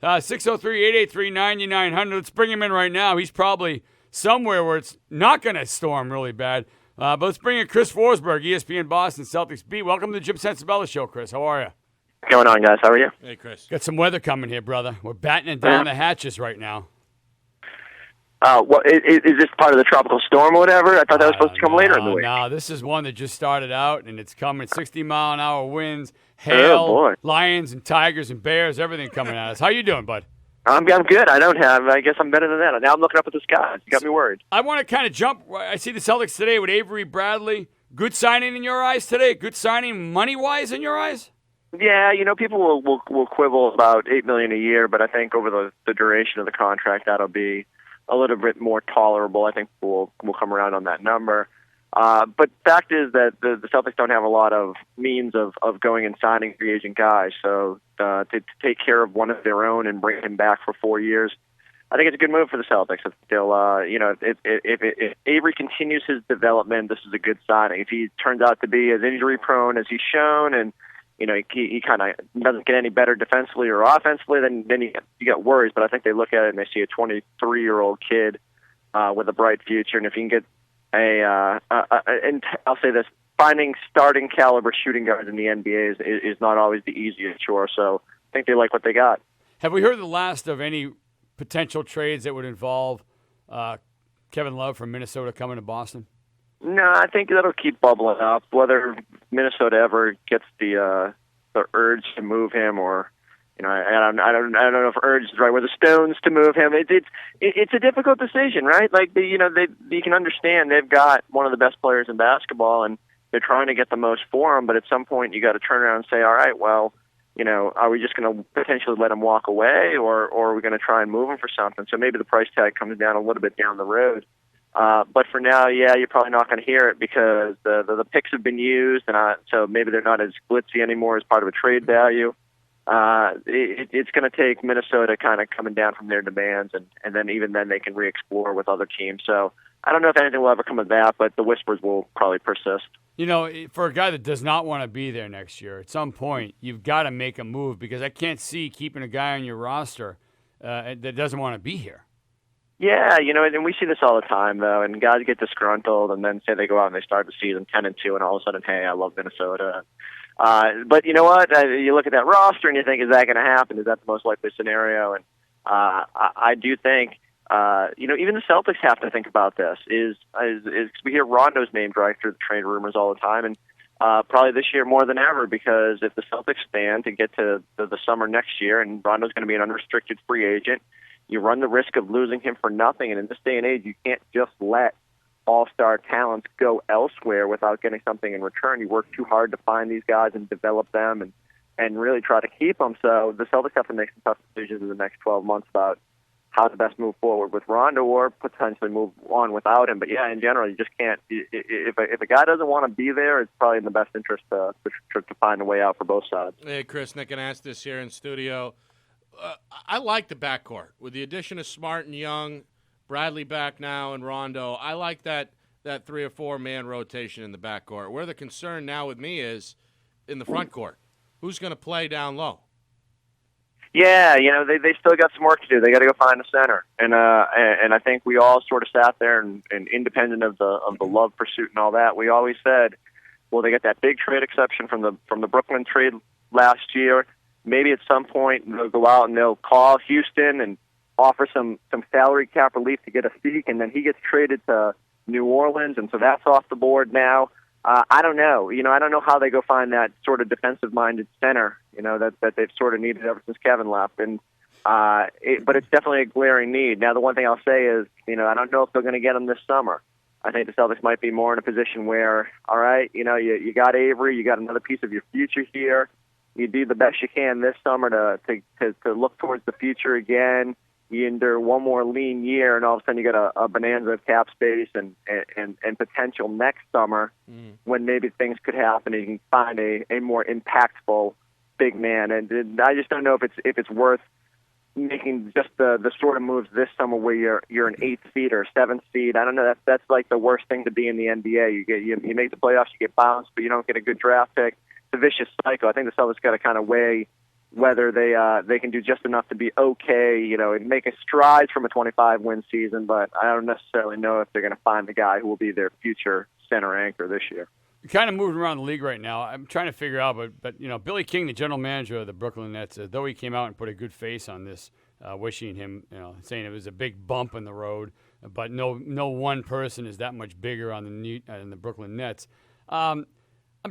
603-883-9900. Let's bring him in right now. He's probably somewhere where it's not going to storm really bad. But let's bring in Chris Forsberg, ESPN Boston Celtics beat. Welcome to the Jim Sensabella Show, Chris. How are you? What's going on, guys? How are you? Hey, Chris. Got some weather coming here, brother. We're battening down the hatches right now. Is this part of the tropical storm or whatever? I thought that was supposed to come later in the week. No, this is one that just started out, and it's coming 60-mile-an-hour winds, hail, boy. lions and tigers and bears, everything coming at us. How you doing, bud? I'm good. I guess I'm better than that. Now I'm looking up at the sky. You got me worried. I want to kind of jump. I see the Celtics today with Avery Bradley. Good signing in your eyes today? Good signing money-wise in your eyes? Yeah, people will quibble about $8 million a year, but I think over the duration of the contract, that'll be a little bit more tolerable. I think we'll come around on that number. But fact is that the Celtics don't have a lot of means of going and signing free agent guys. So to take care of one of their own and bring him back for 4 years, I think it's a good move for the Celtics. If still, if Avery continues his development, this is a good signing. If he turns out to be as injury prone as he's shown, and he kind of doesn't get any better defensively or offensively, then you get worries. But I think they look at it and they see a 23-year-old kid with a bright future. And if you can get and I'll say this, finding starting caliber shooting guards in the NBA is not always the easiest chore. So I think they like what they got. Have we heard the last of any potential trades that would involve Kevin Love from Minnesota coming to Boston? No, I think that'll keep bubbling up. Whether Minnesota ever gets the urge to move him, or I don't know if urge is right. Where the Stones to move him, it's a difficult decision, right? Like you can understand they've got one of the best players in basketball, and they're trying to get the most for him. But at some point, you got to turn around and say, all right, well, are we just going to potentially let him walk away, or are we going to try and move him for something? So maybe the price tag comes down a little bit down the road. But for now, you're probably not going to hear it because the picks have been used, and so maybe they're not as glitzy anymore as part of a trade value. It's going to take Minnesota kind of coming down from their demands, and then even then they can re-explore with other teams. So I don't know if anything will ever come of that, but the whispers will probably persist. For a guy that does not want to be there next year, at some point you've got to make a move, because I can't see keeping a guy on your roster that doesn't want to be here. Yeah, and we see this all the time, though, and guys get disgruntled and then say they go out and they start the season 10-2, and all of a sudden, hey, I love Minnesota. But you know what? You look at that roster and you think, is that going to happen? Is that the most likely scenario? And I do think, even the Celtics have to think about this. Is we hear Rondo's name dragged through the trade rumors all the time, and probably this year more than ever, because if the Celtics stand to get to the summer next year, and Rondo's going to be an unrestricted free agent, you run the risk of losing him for nothing. And in this day and age, you can't just let all-star talents go elsewhere without getting something in return. You work too hard to find these guys and develop them and really try to keep them. So the Celtics have to make some tough decisions in the next 12 months about how to best move forward with Rondo, or potentially move on without him. But yeah, in general, you just can't. If a guy doesn't want to be there, it's probably in the best interest to find a way out for both sides. Hey, Chris, Nick and asked this here in studio. I like the backcourt with the addition of Smart and Young, Bradley back now, and Rondo. I like that 3 or 4 man rotation in the backcourt. Where the concern now with me is in the front court. Who's going to play down low? Yeah, they still got some work to do. They got to go find a center, and I think we all sort of sat there and independent of the love pursuit and all that, we always said, well, they got that big trade exception from the Brooklyn trade last year. Maybe at some point they'll go out and they'll call Houston and offer some salary cap relief to get a speak, and then he gets traded to New Orleans, and so that's off the board now. I don't know. I don't know how they go find that sort of defensive-minded center, that they've sort of needed ever since Kevin left. And but it's definitely a glaring need. Now, the one thing I'll say is, I don't know if they're going to get him this summer. I think the Celtics might be more in a position where, all right, you got Avery, you got another piece of your future here. You do the best you can this summer to look towards the future again. You endure one more lean year, and all of a sudden you get a bonanza of cap space and potential next summer when maybe things could happen and you can find a more impactful big man. And I just don't know if it's worth making just the sort of moves this summer where you're an 8th seed or 7th seed. I don't know. That's like the worst thing to be in the NBA. You make the playoffs, you get bounced, but you don't get a good draft pick. It's a vicious cycle. I think the Celtics got to kind of weigh whether they can do just enough to be okay, and make a stride from a 25-win season. But I don't necessarily know if they're going to find the guy who will be their future center anchor this year. You're kind of moving around the league right now. I'm trying to figure out, but Billy King, the general manager of the Brooklyn Nets, though he came out and put a good face on this, wishing him, saying it was a big bump in the road, but no one person is that much bigger on the Brooklyn Nets. I'm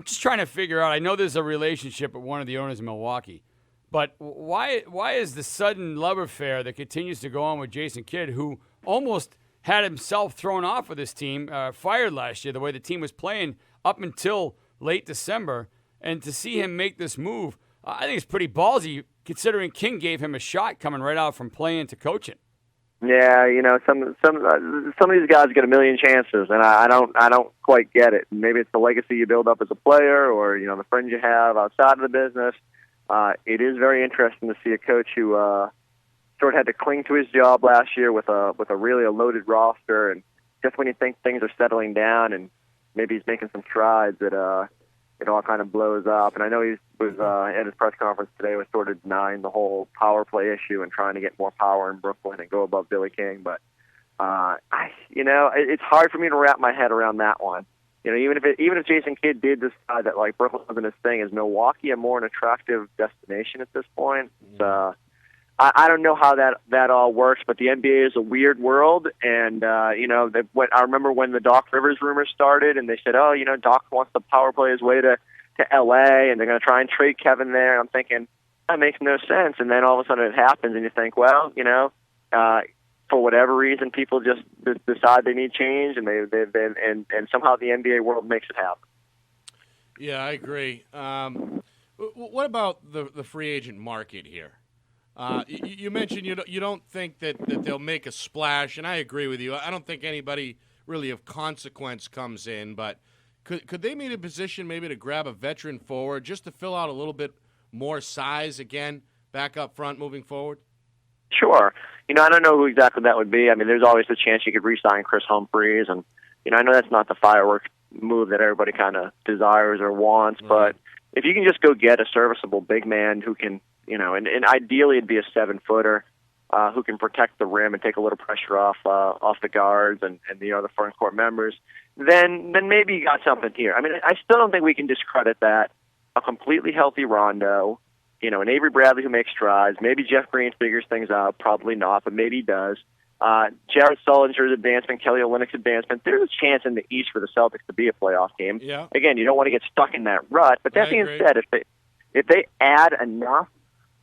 just trying to figure out. I know there's a relationship with one of the owners in Milwaukee, but why is the sudden love affair that continues to go on with Jason Kidd, who almost had himself thrown off of this team, fired last year, the way the team was playing up until late December, and to see him make this move, I think it's pretty ballsy considering King gave him a shot coming right out from playing to coaching. Yeah, some of these guys get a million chances, and I don't quite get it. Maybe it's the legacy you build up as a player, or the friends you have outside of the business. It is very interesting to see a coach who sort of had to cling to his job last year with a really loaded roster, and just when you think things are settling down and maybe he's making some strides, that it all kind of blows up. And I know he was at his press conference today was sort of denying the whole power play issue and trying to get more power in Brooklyn and go above Billy King. But it's hard for me to wrap my head around that one. Even if Jason Kidd did decide that like Brooklyn wasn't his thing, is Milwaukee a more an attractive destination at this point? I don't know how that all works, but the NBA is a weird world, and I remember when the Doc Rivers rumors started, and they said, Doc wants to power play his way to LA, and they're going to try and trade Kevin there. And I'm thinking that makes no sense, and then all of a sudden it happens, and you think, well, for whatever reason, people just decide they need change, and and somehow the NBA world makes it happen. Yeah, I agree. What about the free agent market here? You mentioned you don't think that they'll make a splash, and I agree with you. I don't think anybody really of consequence comes in, but could they be in a position maybe to grab a veteran forward just to fill out a little bit more size again back up front moving forward? Sure. I don't know who exactly that would be. I mean, there's always the chance you could re-sign Chris Humphries, and I know that's not the fireworks move that everybody kind of desires or wants, but if you can just go get a serviceable big man who can, and ideally it'd be a 7-footer who can protect the rim and take a little pressure off the guards and the front court members, then maybe you got something here. I mean, I still don't think we can discredit that. A completely healthy Rondo, an Avery Bradley who makes strides, maybe Jeff Green figures things out, probably not, but maybe he does. Jared Sullinger's advancement, Kelly Olynyk's advancement. There's a chance in the East for the Celtics to be a playoff game. Yeah. Again, you don't want to get stuck in that rut, but that being said, if they add enough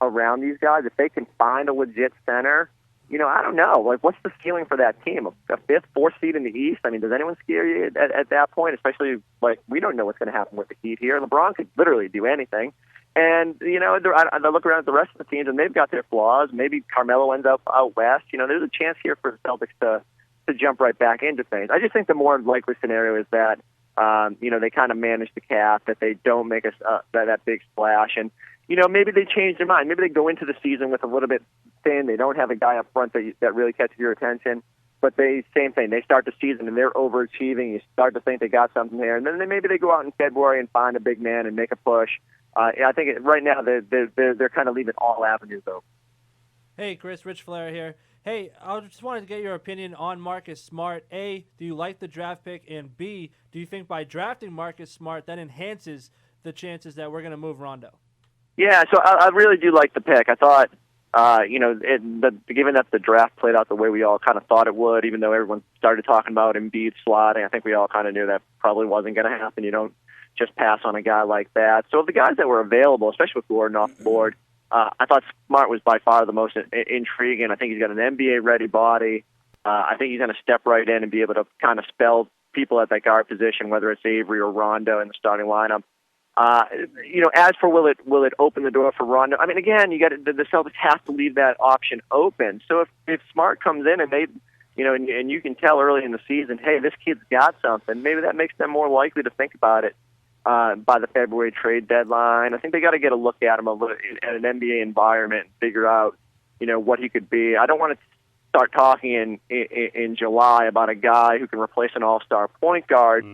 around these guys, if they can find a legit center, I don't know. Like, what's the ceiling for that team? A 5th, 4th seed in the East? I mean, does anyone scare you at that point? Especially, we don't know what's going to happen with the Heat here. LeBron could literally do anything. And, I look around at the rest of the teams, and they've got their flaws. Maybe Carmelo ends up out west. There's a chance here for the Celtics to jump right back into things. I just think the more likely scenario is that, they kind of manage the cap, that they don't make that big splash. And, maybe they change their mind. Maybe they go into the season with a little bit thin. They don't have a guy up front that really catches your attention. But same thing. They start the season and they're overachieving. You start to think they got something there. And then maybe they go out in February and find a big man and make a push. I think right now they're kind of leaving all avenues open. Hey, Chris, Rich Flair here. Hey, I just wanted to get your opinion on Marcus Smart. A, do you like the draft pick? And B, do you think by drafting Marcus Smart that enhances the chances that we're going to move Rondo? Yeah, so I really do like the pick. I thought, given that the draft played out the way we all kind of thought it would, even though everyone started talking about Embiid slotting, I think we all kind of knew that probably wasn't going to happen. You don't just pass on a guy like that. So the guys that were available, especially with Gordon off the board, I thought Smart was by far the most intriguing. I think he's got an NBA-ready body. I think he's going to step right in and be able to kind of spell people at that guard position, whether it's Avery or Rondo in the starting lineup. As for will it open the door for Rondo? I mean, again, the Celtics have to leave that option open. So if Smart comes in and they, and you can tell early in the season, hey, this kid's got something, maybe that makes them more likely to think about it by the February trade deadline. I think they got to get a look at him a little in an NBA environment and figure out, what he could be. I don't want to start talking in July about a guy who can replace an all-star point guard.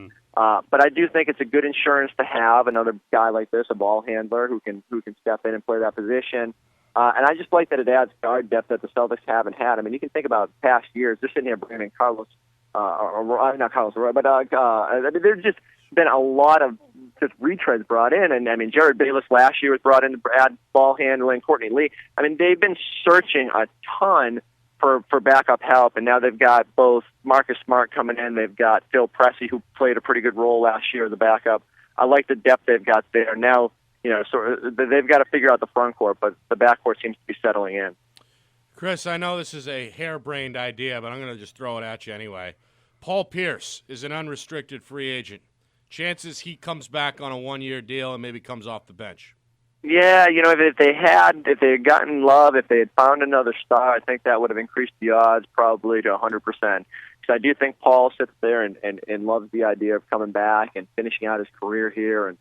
But I do think it's a good insurance to have another guy like this, a ball handler who can step in and play that position. And I just like that it adds guard depth that the Celtics haven't had. I mean, you can think about past years. They're sitting here bringing in Carlos, not Carlos, but I mean, there's just been a lot of just retreads brought in. And, I mean, Jared Bayless last year was brought in to add ball handling, Courtney Lee. I mean, they've been searching a ton for backup help, and now they've got both Marcus Smart coming in. They've got Phil Pressey, who played a pretty good role last year as a backup. I like the depth they've got there. Now, they've got to figure out the front court, but the back court seems to be settling in. Chris, I know this is a harebrained idea, but I'm going to just throw it at you anyway. Paul Pierce is an unrestricted free agent. Chances he comes back on a one-year deal and maybe comes off the bench. Yeah, if they had gotten Love, if they had found another star, I think that would have increased the odds probably to 100%. Because I do think Paul sits there and loves the idea of coming back and finishing out his career here and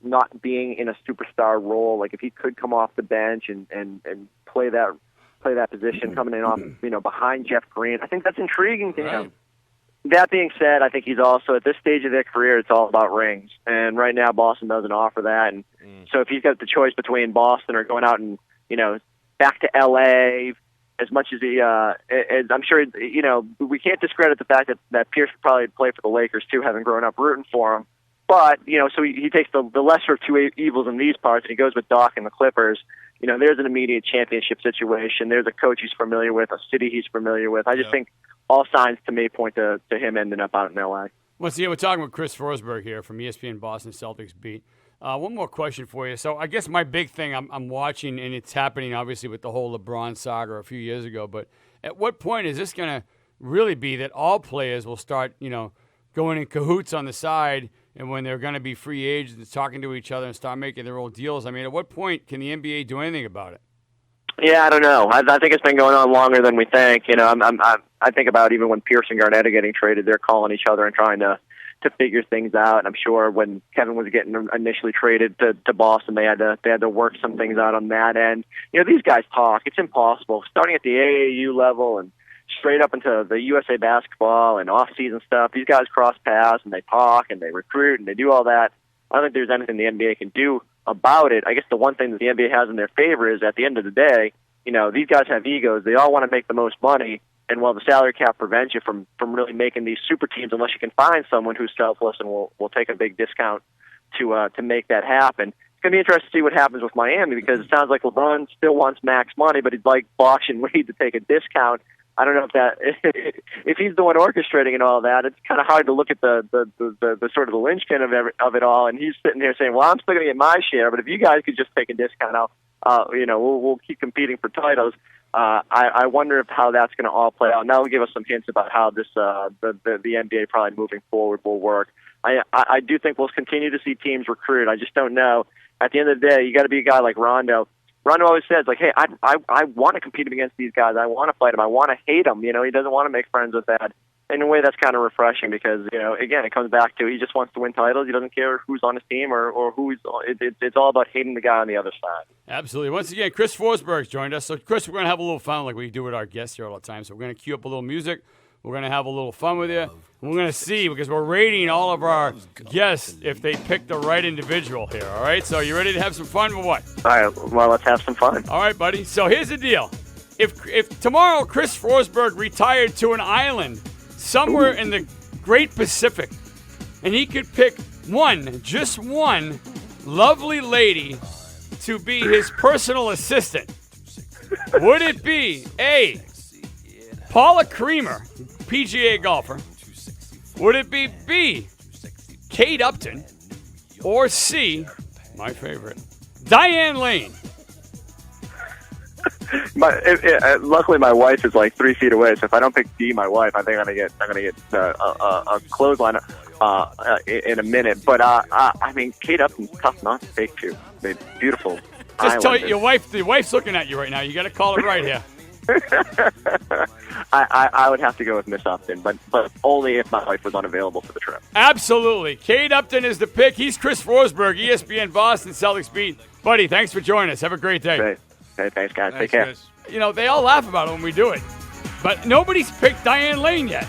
not being in a superstar role. Like if he could come off the bench and play that position, coming in off behind Jeff Green, I think that's intriguing to him. That being said, I think he's also, at this stage of their career, it's all about rings. And right now, Boston doesn't offer that. And so if he's got the choice between Boston or going out and, back to L.A., as much as as I'm sure, we can't discredit the fact that Pierce would probably play for the Lakers, too, having grown up rooting for him. But, so he takes the lesser of two evils in these parts, and he goes with Doc and the Clippers. There's an immediate championship situation. There's a coach he's familiar with, a city he's familiar with. I just think all signs to me point to him ending up out in L.A. Once again, we're talking with Chris Forsberg here from ESPN Boston Celtics beat. One more question for you. So I guess my big thing I'm watching, and it's happening obviously with the whole LeBron saga a few years ago, but at what point is this going to really be that all players will start, going in cahoots on the side, and when they're going to be free agents, talking to each other and start making their own deals? I mean, at what point can the NBA do anything about it? Yeah, I don't know. I think it's been going on longer than we think. I think about even when Pierce and Garnett are getting traded, they're calling each other and trying to figure things out. And I'm sure when Kevin was getting initially traded to Boston, they had to work some things out on that end. These guys talk. It's impossible. Starting at the AAU level and straight up into the USA basketball and off-season stuff, these guys cross paths and they talk and they recruit and they do all that. I don't think there's anything the NBA can do about it. I guess the one thing that the NBA has in their favor is at the end of the day, these guys have egos. They all want to make the most money. And while the salary cap prevents you from really making these super teams, unless you can find someone who's selfless and will take a big discount to make that happen. It's going to be interesting to see what happens with Miami because it sounds like LeBron still wants max money, but he'd like Bosh and Wade to take a discount. I don't know if he's the one orchestrating and all that. It's kind of hard to look at the sort of the linchpin of it all, and he's sitting there saying, "Well, I'm still going to get my share, but if you guys could just take a discount, we'll keep competing for titles." I wonder how that's going to all play out. And that'll give us some hints about how this the NBA probably moving forward will work. I do think we'll continue to see teams recruit. I just don't know. At the end of the day, you got to be a guy like Rondo. Rondo always says, like, hey, I want to compete against these guys. I want to fight them. I want to hate them. He doesn't want to make friends with that. In a way, that's kind of refreshing because, again, it comes back to he just wants to win titles. He doesn't care who's on his team or who's. It's all about hating the guy on the other side. Absolutely. Once again, Chris Forsberg's joined us. So, Chris, we're going to have a little fun like we do with our guests here all the time. So we're going to cue up a little music. We're going to have a little fun with you. And we're going to see, because we're rating all of our guests if they pick the right individual here, all right? So you ready to have some fun or what? All right, well, let's have some fun. All right, buddy. So here's the deal. If tomorrow Chris Forsberg retired to an island somewhere in the Great Pacific, and he could pick just one lovely lady to be his personal assistant, would it be A, Paula Creamer, PGA golfer? Would it be B, Kate Upton? Or C, my favorite, Diane Lane? Luckily, my wife is like 3 feet away, so if I don't pick D, my wife, I think I'm gonna get a clothesline in a minute. But I mean, Kate Upton's tough not to take to. They're beautiful. Just tell your wife. The wife's looking at you right now. You got to call it right here. I would have to go with Miss Upton, but only if my wife was unavailable for the trip. Absolutely. Kate Upton is the pick. He's Chris Forsberg, ESPN Boston Celtics beat. Buddy, thanks for joining us. Have a great day. Great. Hey, thanks, guys. Take care. Chris. They all laugh about it when we do it. But nobody's picked Diane Lane yet.